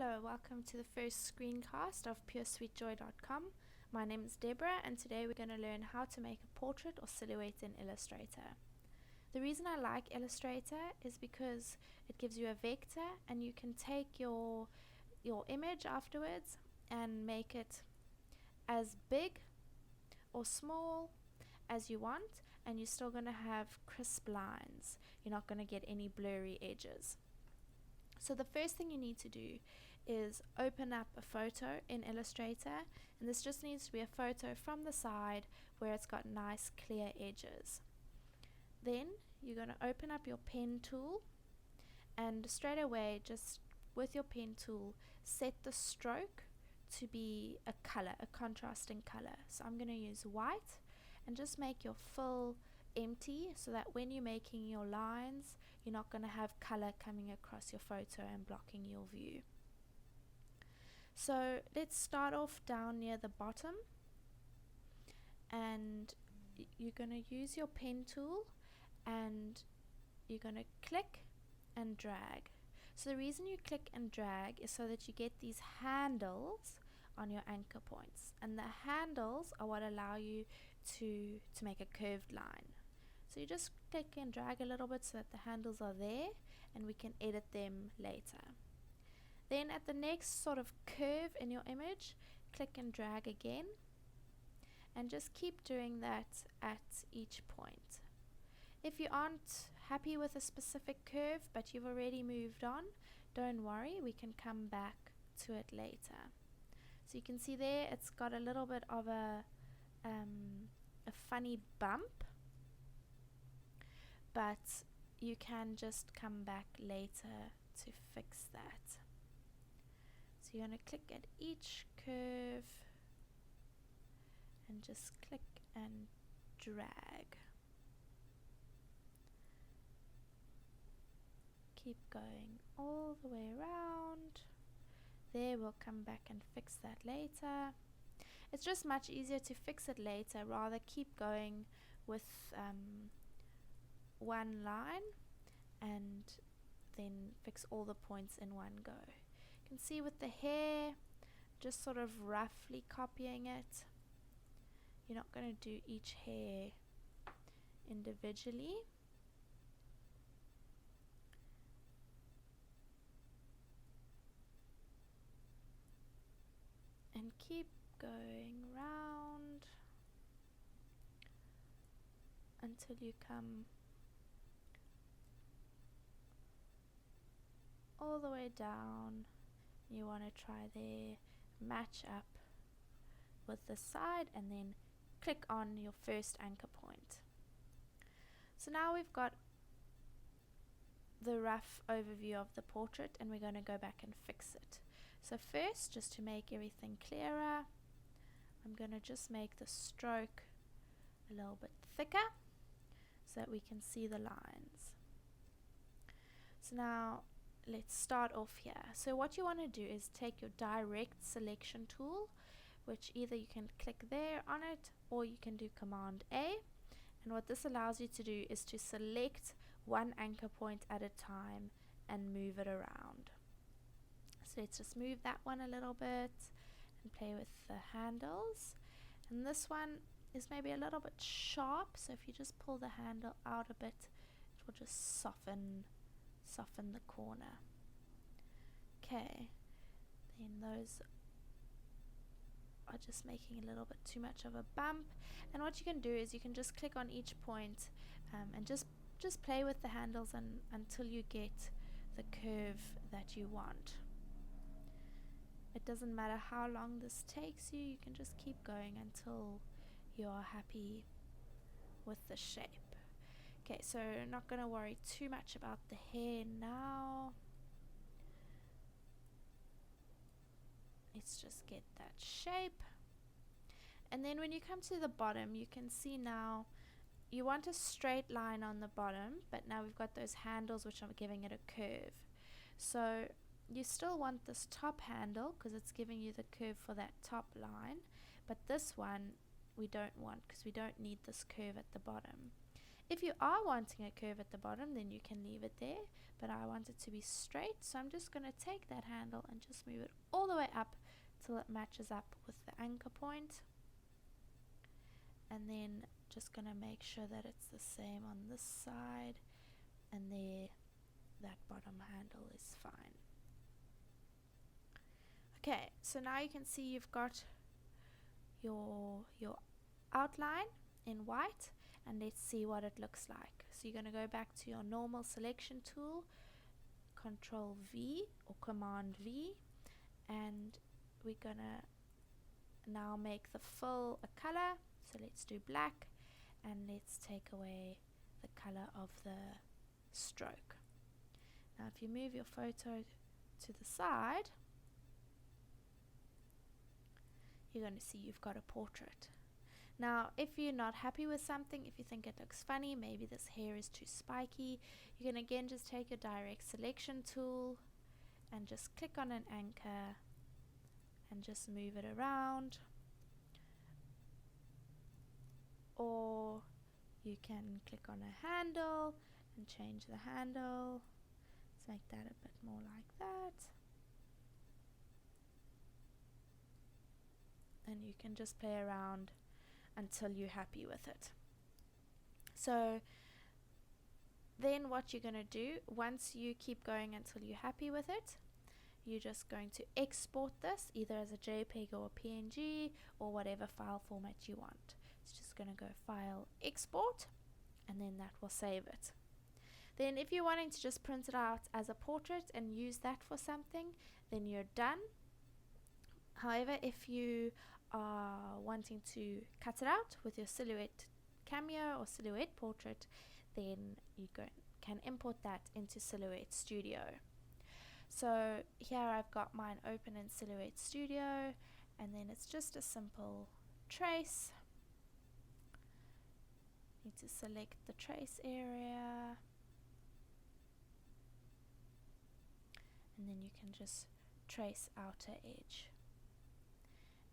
Hello, welcome to the first screencast of puresweetjoy.com. My name is Deborah and today we're going to learn how to make a portrait or silhouette in Illustrator. The reason I like Illustrator is because it gives you a vector and you can take your image afterwards and make it as big or small as you want, and you're still going to have crisp lines. You're not going to get any blurry edges. So the first thing you need to do is open up a photo in Illustrator, and this just needs to be a photo from the side where it's got nice clear edges. Then you're going to open up your pen tool, and straight away, just with your pen tool, set the stroke to be a color, a contrasting color. So I'm going to use white and just make your fill empty so that when you're making your lines, you're not going to have color coming across your photo and blocking your view. So let's start off down near the bottom, and you're going to use your pen tool and you're going to click and drag. So the reason you click and drag is so that you get these handles on your anchor points, and the handles are what allow you to make a curved line. So you just click and drag a little bit so that the handles are there and we can edit them later. Then at the next sort of curve in your image, click and drag again, and just keep doing that at each point. If you aren't happy with a specific curve but you've already moved on, don't worry, we can come back to it later. So you can see there it's got a little bit of a funny bump, but you can just come back later to fix that. So you're going to click at each curve and just click and drag. Keep going all the way around. There, we'll come back and fix that later. It's just much easier to fix it later, rather keep going with one line and then fix all the points in one go. You can see with the hair, just sort of roughly copying it. You're not going to do each hair individually. And keep going round until you come all the way down. You want to try there, match up with the side, and then click on your first anchor point. So now we've got the rough overview of the portrait, and we're going to go back and fix it. So first, just to make everything clearer, I'm going to just make the stroke a little bit thicker so that we can see the lines. So now let's start off here. So what you want to do is take your direct selection tool, which either you can click there on it or you can do Command A, and what this allows you to do is to select one anchor point at a time and move it around. So let's just move that one a little bit and play with the handles, and this one is maybe a little bit sharp, so if you just pull the handle out a bit, it will just soften the corner. Okay, then those are just making a little bit too much of a bump, and what you can do is you can just click on each point and just play with the handles until you get the curve that you want. It doesn't matter how long this takes you, you can just keep going until you are happy with the shape. Okay, so not going to worry too much about the hair now. Let's just get that shape. And then when you come to the bottom, you can see now you want a straight line on the bottom, but now we've got those handles which are giving it a curve. So you still want this top handle because it's giving you the curve for that top line, but this one we don't want because we don't need this curve at the bottom. If you are wanting a curve at the bottom, then you can leave it there, but I want it to be straight, so I'm just going to take that handle and just move it all the way up till it matches up with the anchor point, and then just going to make sure that it's the same on this side, and there, that bottom handle is fine. Okay, so now you can see you've got your outline in white, and let's see what it looks like. So you're going to go back to your normal selection tool, Control V or Command V, and we're going to now make the fill a color. So let's do black, and let's take away the color of the stroke. Now if you move your photo to the side, you're going to see you've got a portrait. Now if you're not happy with something, if you think it looks funny, maybe this hair is too spiky, you can again just take your direct selection tool and just click on an anchor and just move it around, or you can click on a handle and change the handle. Let's make that a bit more like that, and you can just play around until you're happy with it. So then what you're going to do, once you keep going until you're happy with it, you're just going to export this either as a JPEG or a PNG or whatever file format you want. It's just going to go File, Export, and then that will save it. Then if you're wanting to just print it out as a portrait and use that for something, then you're done. However, if you are wanting to cut it out with your Silhouette Cameo or Silhouette Portrait, then you can import that into Silhouette Studio. So here I've got mine open in Silhouette Studio, and then it's just a simple trace. Need to select the trace area, and then you can just trace outer edge.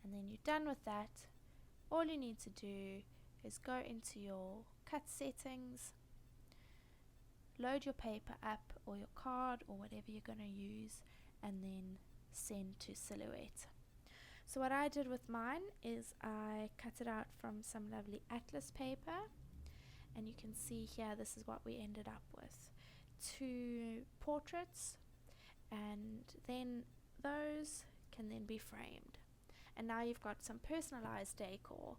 And then you're done with that. All you need to do is go into your cut settings, load your paper app or your card or whatever you're going to use, and then send to Silhouette. So what I did with mine is I cut it out from some lovely atlas paper, and you can see here this is what we ended up with. 2 portraits, and then those can then be framed. And now you've got some personalized decor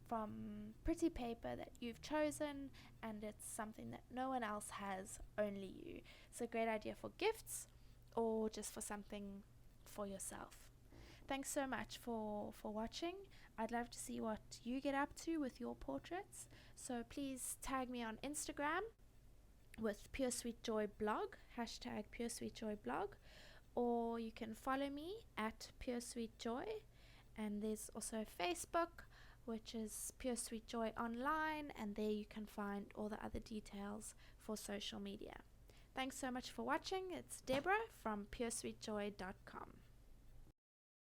from pretty paper that you've chosen, and it's something that no one else has, only you. It's a great idea for gifts or just for something for yourself. Thanks so much for watching. I'd love to see what you get up to with your portraits, so please tag me on Instagram with Pure Sweet Joy blog, hashtag Pure Sweet Joy blog, or you can follow me at Pure Sweet Joy. And there's also Facebook, which is Pure Sweet Joy Online, and there you can find all the other details for social media. Thanks so much for watching. It's Deborah from puresweetjoy.com.